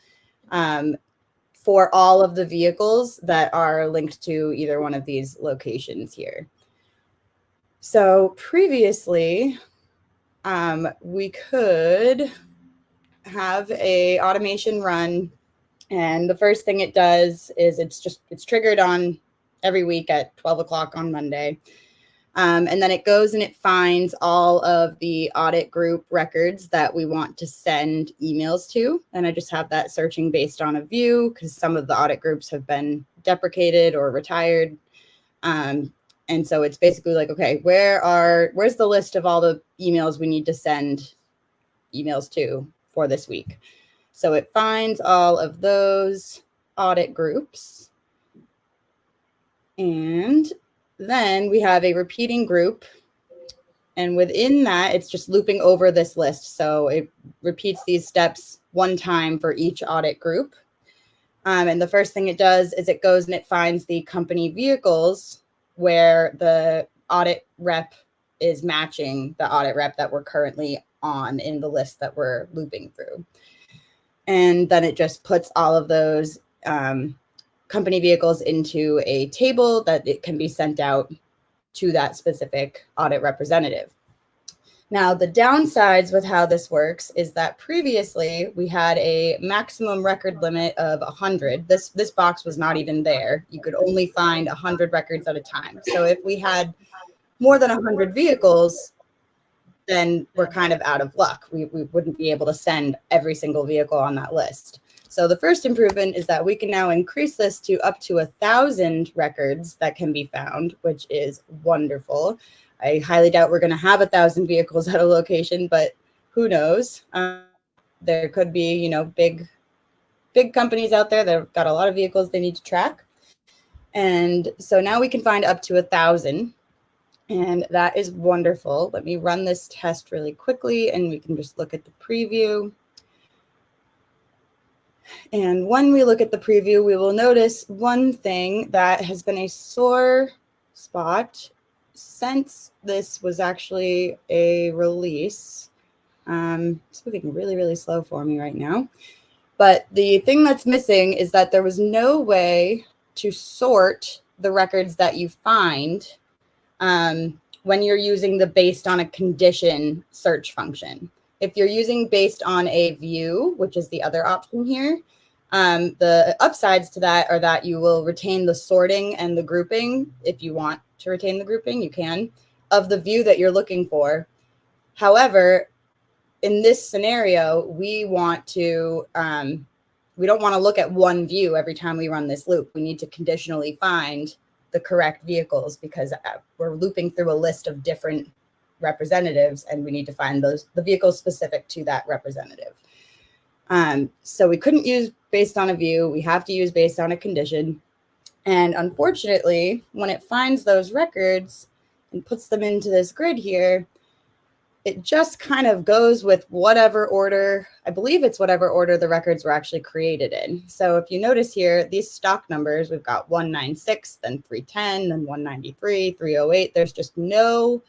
for all of the vehicles that are linked to either one of these locations here. So previously, we could have a automation run, and the first thing it does is it's triggered on every week at 12 o'clock on Monday. And then it goes and it finds all of the audit group records that we want to send emails to. And I just have that searching based on a view because some of the audit groups have been deprecated or retired. And so it's basically like, okay, where's the list of all the emails we need to send emails to for this week? So it finds all of those audit groups. And then we have a repeating group. And within that, it's just looping over this list. So it repeats these steps 1 time for each audit group. And the first thing it does is it goes and it finds the company vehicles where the audit rep is matching the audit rep that we're currently on in the list that we're looping through. And then it just puts all of those company vehicles into a table that it can be sent out to that specific audit representative. Now, the downsides with how this works is that previously we had a maximum record limit of 100. This box was not even there. You could only find 100 records at a time. So if we had more than 100 vehicles, then we're kind of out of luck. We wouldn't be able to send every single vehicle on that list. So the first improvement is that we can now increase this to up to 1,000 records that can be found, which is wonderful. I highly doubt we're going to have 1,000 vehicles at a location, but who knows? There could be, big companies out there that have got a lot of vehicles they need to track. And so now we can find up to 1,000. And that is wonderful. Let me run this test really quickly and we can just look at the preview. And when we look at the preview, we will notice one thing that has been a sore spot since this was actually a release. It's moving really, really slow for me right now. But the thing that's missing is that there was no way to sort the records that you find when you're using the based on a condition search function. If you're using based on a view, which is the other option here, the upsides to that are that you will retain the sorting and the grouping. If you want to retain the grouping, you can, of the view that you're looking for. However, in this scenario, we want to, we don't want to look at one view every time we run this loop. We need to conditionally find the correct vehicles because we're looping through a list of different representatives and we need to find the vehicles specific to that representative. So we couldn't use based on a view. We have to use based on a condition. And unfortunately, when it finds those records and puts them into this grid here, it just kind of goes with whatever order, I believe it's whatever order the records were actually created in. So if you notice here, these stock numbers, we've got 196, then 310, then 193, 308. There's just no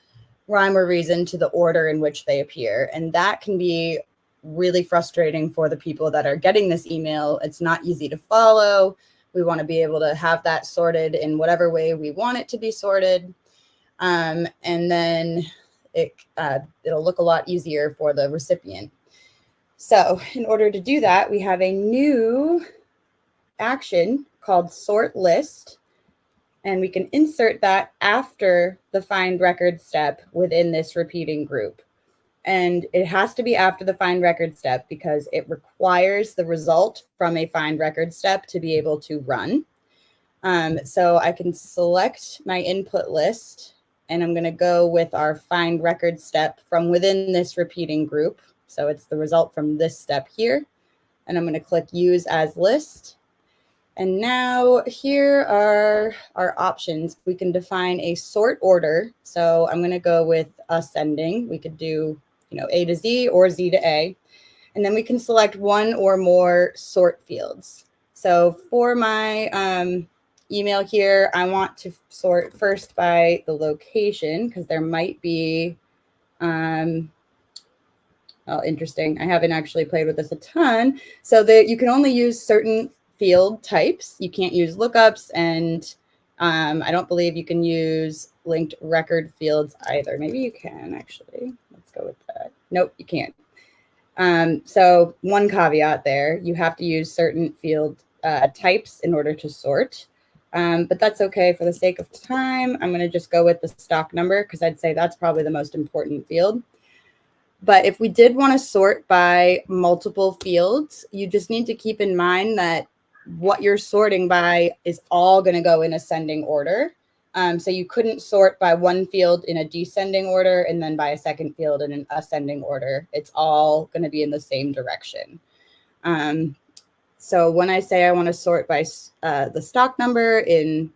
rhyme or reason to the order in which they appear. And that can be really frustrating for the people that are getting this email. It's not easy to follow. We want to be able to have that sorted in whatever way we want it to be sorted. And then it'll look a lot easier for the recipient. So in order to do that, we have a new action called sort list, and we can insert that after the find record step within this repeating group. And it has to be after the find record step because it requires the result from a find record step to be able to run. So I can select my input list, and I'm going to go with our find record step from within this repeating group. So it's the result from this step here. And I'm going to click use as list. And now here are our options. We can define a sort order. So I'm going to go with ascending. We could do, A to Z or Z to A. And then we can select one or more sort fields. So for my email here, I want to sort first by the location because there might be, interesting. I haven't actually played with this a ton. So that you can only use certain field types. You can't use lookups, and I don't believe you can use linked record fields either. Maybe you can actually. Let's go with that. Nope, you can't. So one caveat there, you have to use certain field types in order to sort. But that's okay for the sake of time. I'm going to just go with the stock number because I'd say that's probably the most important field. But if we did want to sort by multiple fields, you just need to keep in mind that what you're sorting by is all going to go in ascending order. So you couldn't sort by one field in a descending order and then by a second field in an ascending order. It's all going to be in the same direction. So when I say I want to sort by the stock number in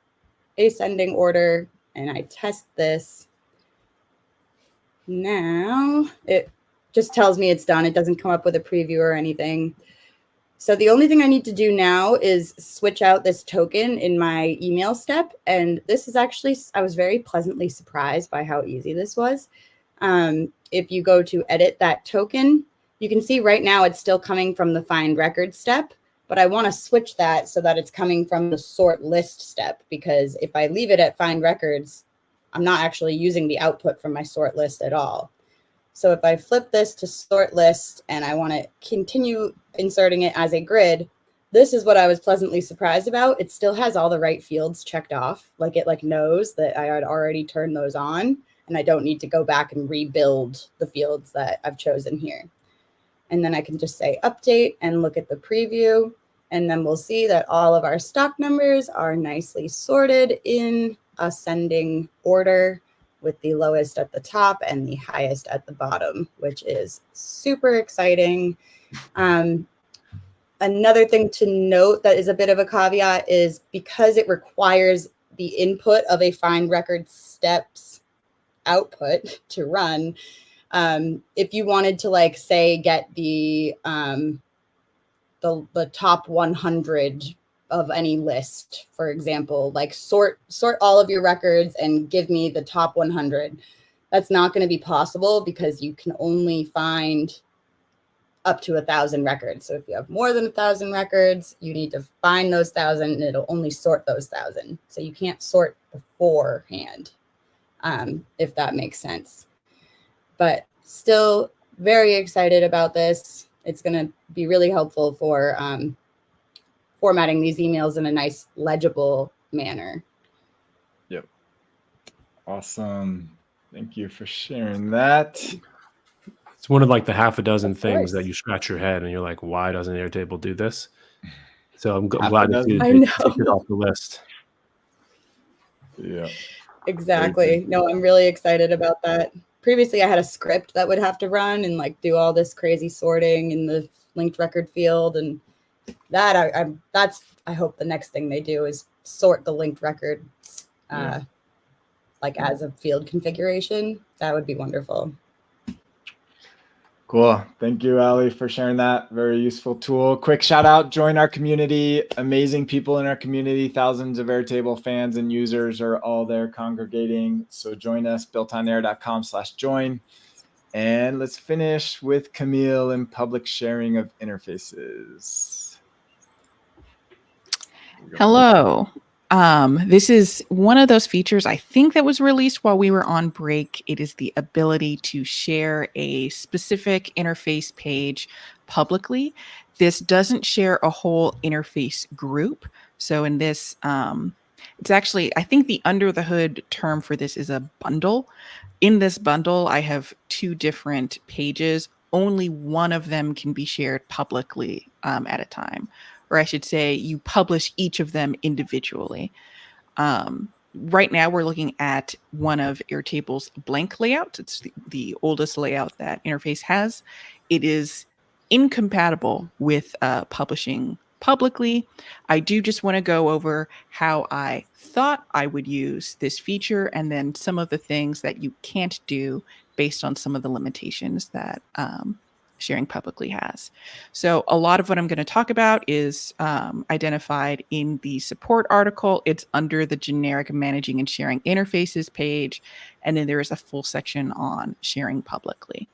ascending order and I test this, now it just tells me it's done. It doesn't come up with a preview or anything. So the only thing I need to do now is switch out this token in my email step. And this is actually, I was very pleasantly surprised by how easy this was. If you go to edit that token, you can see right now it's still coming from the find record step, but I want to switch that so that it's coming from the sort list step, because if I leave it at find records, I'm not actually using the output from my sort list at all. So if I flip this to sort list and I want to continue inserting it as a grid, this is what I was pleasantly surprised about. It still has all the right fields checked off. Like it knows that I had already turned those on and I don't need to go back and rebuild the fields that I've chosen here. And then I can just say update and look at the preview. And then we'll see that all of our stock numbers are nicely sorted in ascending order, with the lowest at the top and the highest at the bottom, which is super exciting. Another thing to note that is a bit of a caveat is because it requires the input of a find record steps output to run. If you wanted to say get the top 100 of any list, for example, sort all of your records and give me the top 100. That's not going to be possible because you can only find up to 1,000 records. So if you have more than 1,000 records, you need to find those 1,000 and it'll only sort those 1,000. So you can't sort beforehand, if that makes sense. But still very excited about this. It's going to be really helpful for formatting these emails in a nice, legible manner. Yep. Awesome. Thank you for sharing that. It's one of the half a dozen things that you scratch your head and you're like, why doesn't Airtable do this? So I'm glad to see they take it off the list. Yeah. Exactly. No, I'm really excited about that. Previously, I had a script that would have to run and do all this crazy sorting in the linked record field, and I hope the next thing they do is sort the linked records like as a field configuration. That would be wonderful. Cool. Thank you, Ali, for sharing that. Very useful tool. Quick shout out, join our community. Amazing people in our community. Thousands of Airtable fans and users are all there congregating. So join us, builtonair.com/join. And let's finish with Camille and public sharing of interfaces. Hello. This is one of those features I think that was released while we were on break. It is the ability to share a specific interface page publicly. This doesn't share a whole interface group. So in this, it's actually, I think the under the hood term for this is a bundle. In this bundle, I have two different pages. Only one of them can be shared publicly at a time. Or I should say, you publish each of them individually. Right now, we're looking at one of Airtable's blank layouts. It's the oldest layout that Interface has. It is incompatible with publishing publicly. I do just want to go over how I thought I would use this feature and then some of the things that you can't do based on some of the limitations that sharing publicly has. So a lot of what I'm going to talk about is identified in the support article. It's under the generic managing and sharing interfaces page. And then there is a full section on sharing publicly.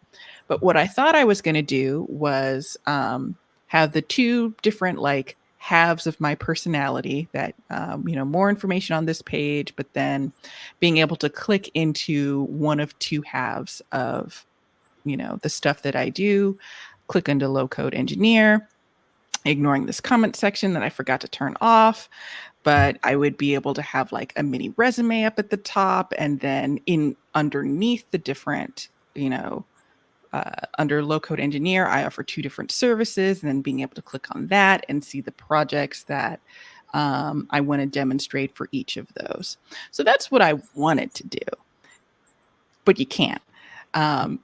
But what I thought I was going to do was have the two different like halves of my personality that, more information on this page, but then being able to click into one of two halves of the stuff that I do, click into low code engineer, ignoring this comment section that I forgot to turn off, but I would be able to have like a mini resume up at the top, and then underneath the different, under low code engineer, I offer two different services, and then being able to click on that and see the projects that I want to demonstrate for each of those. So that's what I wanted to do, but you can't.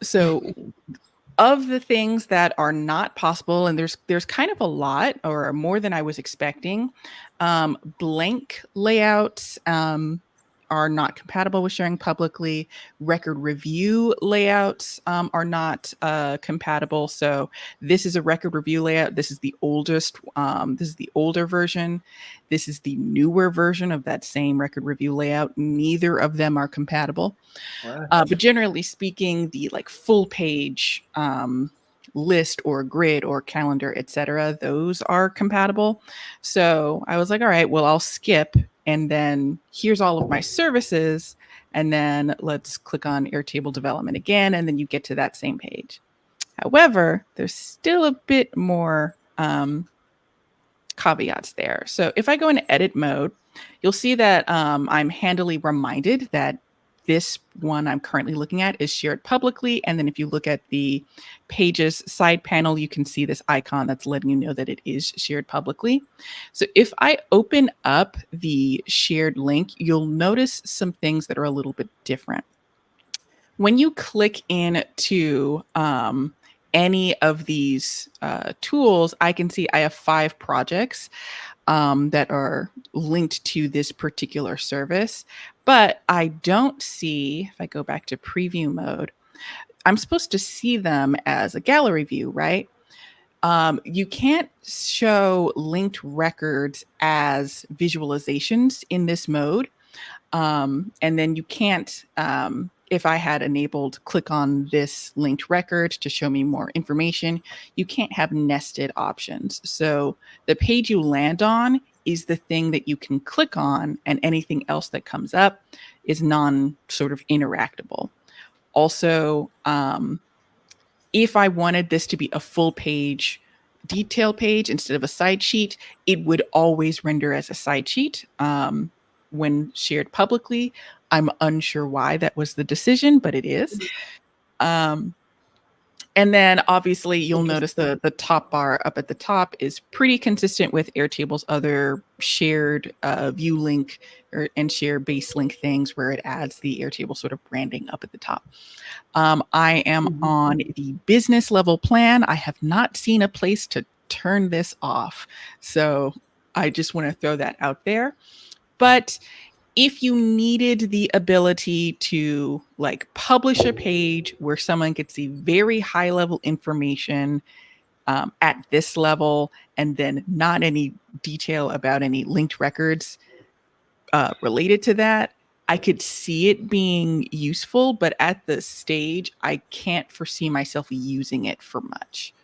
So of the things that are not possible, and there's kind of a lot or more than I was expecting, blank layouts are not compatible with sharing publicly. Record review layouts are not compatible. So this is a record review layout. This is the oldest. This is the older version. This is the newer version of that same record review layout. Neither of them are compatible. But generally speaking, the like full page list or grid or calendar, etc., those are compatible. So I was like, all right, well, I'll skip. And then here's all of my services. And then let's click on Airtable development again. And then you get to that same page. However, there's still a bit more caveats there. So if I go into edit mode, you'll see that I'm handily reminded that this one I'm currently looking at is shared publicly. And then if you look at the pages side panel, you can see this icon that's letting you know that it is shared publicly. So if I open up the shared link, you'll notice some things that are a little bit different. When you click into any of these tools, I can see I have 5 projects that are linked to this particular service, but I don't see, if I go back to preview mode, I'm supposed to see them as a gallery view, right? You can't show linked records as visualizations in this mode. And then you can't, if I had enabled click on this linked record to show me more information, you can't have nested options. So the page you land on is the thing that you can click on, and anything else that comes up is sort of interactable. Also, if I wanted this to be a full page detail page instead of a side sheet, it would always render as a side sheet. When shared publicly, I'm unsure why that was the decision, but it is. And then obviously you'll notice the top bar up at the top is pretty consistent with Airtable's other shared view link and share base link things, where it adds the Airtable sort of branding up at the top. I am on the business level plan. I have not seen a place to turn this off. So I just want to throw that out there. But if you needed the ability to like publish a page where someone could see very high level information at this level, and then not any detail about any linked records related to that, I could see it being useful, but at this stage, I can't foresee myself using it for much.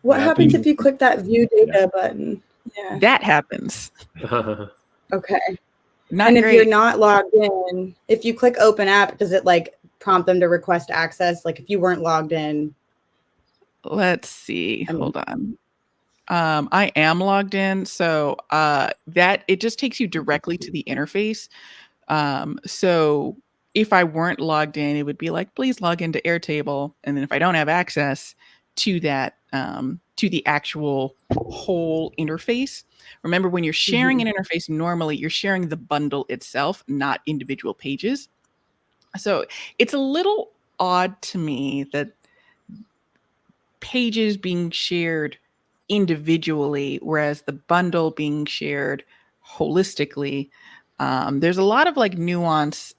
What Yeah, I happens think- if you click that view data button? Yeah. That happens. Okay. Not And if great. you're not logged in, if you click open app, does it like prompt them to request access? Like if you weren't logged in? Let's see. I mean- Hold on. I am logged in, so that it just takes you directly to the interface. So if I weren't logged in, it would be like, please log into Airtable. And then if I don't have access to that, to the actual whole interface, remember when you're sharing an interface, normally you're sharing the bundle itself, not individual pages. So it's a little odd to me that pages being shared individually, whereas the bundle being shared holistically. There's a lot of like nuance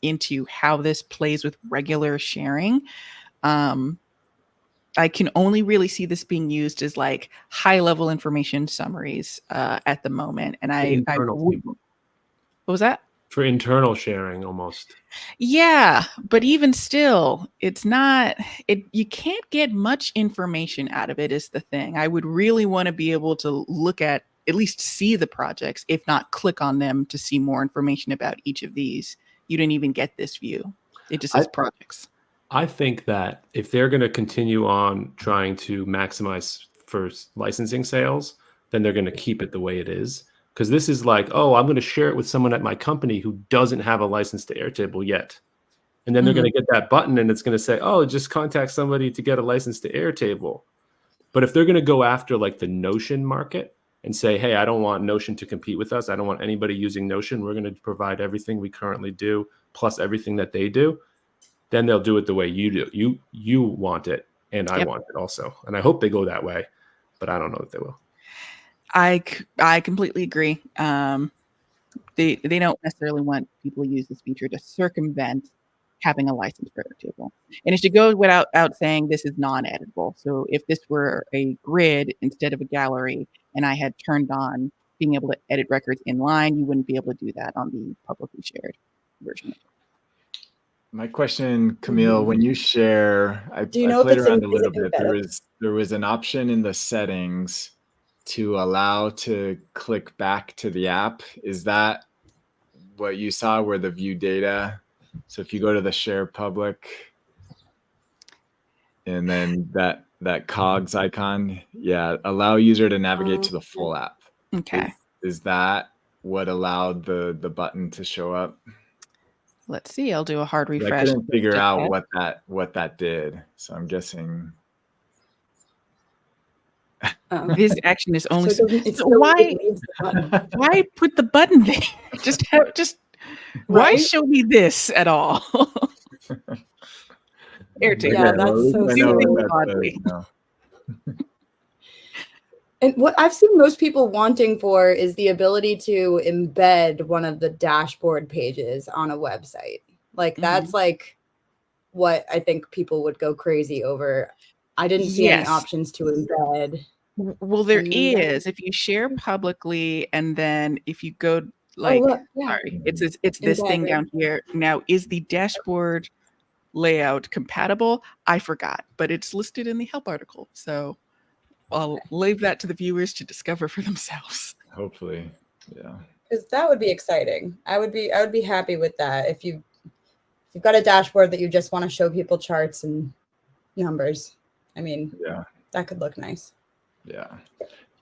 into how this plays with regular sharing. I can only really see this being used as like high level information summaries at the moment. And what was that? For internal sharing almost. Yeah, but even still, it's not you can't get much information out of it is the thing. I would really want to be able to look at least see the projects, if not click on them to see more information about each of these. You didn't even get this view. It just says projects. I think that if they're going to continue on trying to maximize for licensing sales, then they're going to keep it the way it is. Because this is like, oh, I'm going to share it with someone at my company who doesn't have a license to Airtable yet. And then they're going to get that button and it's going to say, oh, just contact somebody to get a license to Airtable. But if they're going to go after like the Notion market and say, hey, I don't want Notion to compete with us. I don't want anybody using Notion. We're going to provide everything we currently do, plus everything that they do. Then they'll do it the way you do. You want it, and I want it also. And I hope they go that way, but I don't know if they will. I completely agree. They don't necessarily want people to use this feature to circumvent having a license for Airtable. And it should go without saying this is non-editable. So if this were a grid instead of a gallery, and I had turned on being able to edit records in line, you wouldn't be able to do that on the publicly shared version. My question, Camille, when you share, I played around a little bit. There was an option in the settings to allow to click back to the app. Is that what you saw where the view data? So if you go to the share public and then that cogs icon, allow user to navigate to the full app. Okay. Is that what allowed the button to show up? Let's see. I'll do a hard refresh. I couldn't figure out what that did, so I'm guessing. This action is only. Why put the button there? Why show me this at all? Airtable. Yeah, that's so silly. And what I've seen most people wanting for is the ability to embed one of the dashboard pages on a website. Like that's like what I think people would go crazy over. I didn't see any options to embed. Well, there is. If you share publicly, and then if you go sorry, it's this thing down here. Now, is the dashboard layout compatible? I forgot, but it's listed in the help article. So I'll leave that to the viewers to discover for themselves. Hopefully, yeah. Because that would be exciting. I would be happy with that. If you've got a dashboard that you just want to show people charts and numbers, I mean, that could look nice. Yeah,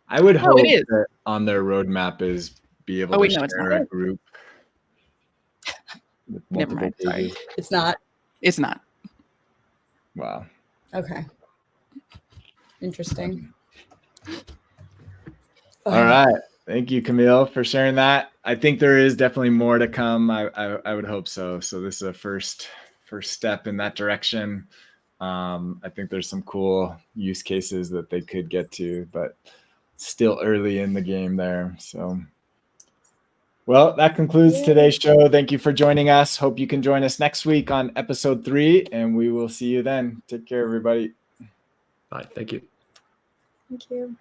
I would hope that on their roadmap is be able to share a group. Never mind. Sorry, it's not. It's not. Wow. Okay. Interesting. All right. Thank you, Camille, for sharing that. I think there is definitely more to come. I would hope so. So this is a first step in that direction. I think there's some cool use cases that they could get to, but still early in the game there. So, well, that concludes today's show. Thank you for joining us. Hope you can join us next week on episode 3, and we will see you then. Take care, everybody. Bye. Thank you. Thank you.